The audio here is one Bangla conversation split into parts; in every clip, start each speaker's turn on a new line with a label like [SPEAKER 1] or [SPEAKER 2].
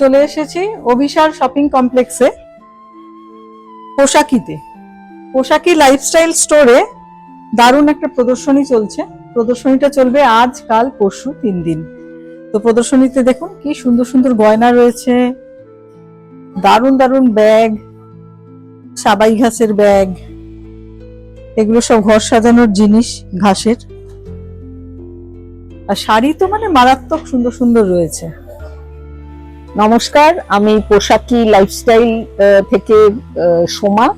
[SPEAKER 1] চলে এসেছি অভিসার শপিং কমপ্লেক্সে পোশাকিতে। পোশাকি লাইফস্টাইল স্টোরে দারুণ একটা প্রদর্শনী চলছে। প্রদর্শনীটা চলবে আজ, কাল, পরশু 3 দিন। তো প্রদর্শনীতে দেখুন কি সুন্দর সুন্দর গয়না রয়েছে, দারুণ দারুণ ব্যাগ, সাবাই ঘাসের ব্যাগ, এগুলো সব ঘর সাজানোর জিনিস ঘাসের। আর শাড়ি তো মানে মারাত্মক সুন্দর সুন্দর রয়েছে।
[SPEAKER 2] নমস্কার, আমি পোশাকি লাইফস্টাইল থেকে সোমা।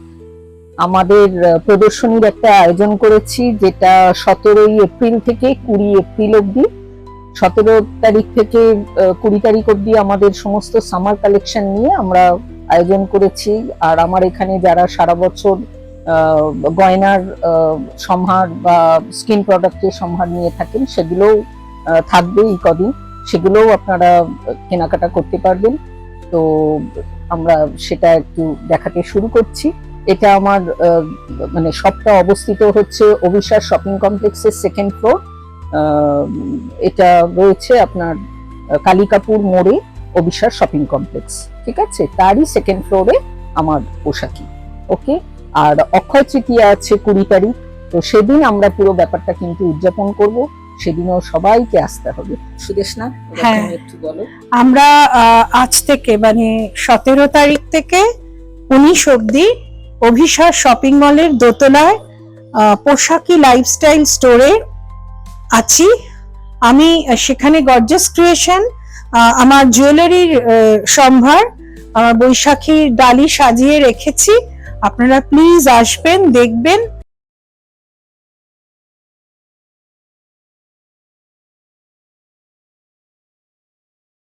[SPEAKER 2] আমাদের প্রদর্শনীর একটা আয়োজন করেছি, যেটা 17 এপ্রিল থেকে 20 এপ্রিল অব্দি। 17 তারিখ থেকে 20 তারিখ অব্দি আমাদের সমস্ত সামার কালেকশন নিয়ে আমরা আয়োজন করেছি। আর আমার এখানে যারা সারা বছর গয়নার সম্ভার বা স্কিন প্রোডাক্টের সম্ভার নিয়ে থাকেন, সেগুলোও থাকবে এই কদিন, সেগুলোও আপনারা কেনাকাটা করতে পারবেন। তো আমরা সেটা একটু দেখাতে শুরু করছি। এটা আমার মানে সবটা অবস্থিত হচ্ছে অভিসার শপিং কমপ্লেক্সের 2nd ফ্লোর। এটা রয়েছে আপনার কালিকাপুর মোড়ে অভিসার শপিং কমপ্লেক্স, ঠিক আছে? তারই 2nd ফ্লোরে আমার পোশাকি। ওকে। আর অক্ষয় তৃতীয়া আছে 20 তারিখ, তো সেদিন আমরা পুরো ব্যাপারটা কিন্তু উদযাপন করব। সেদিনও সবাইকে আসতে হবে। সুদেশনা,
[SPEAKER 3] হ্যাঁ,
[SPEAKER 2] একটু বলো।
[SPEAKER 3] আমরা আজ থেকে মানে 17 তারিখ থেকে 19 অব্দি অভিসার শপিং মলের দোতলায় পোশাকি লাইফস্টাইল স্টোরে আছি। আমি সেখানে গর্জাস ক্রিয়েশন, আমার জুয়েলারির সম্ভার, আমার বৈশাখী ডালি সাজিয়ে রেখেছি। আপনারা প্লিজ আসবেন, দেখবেন।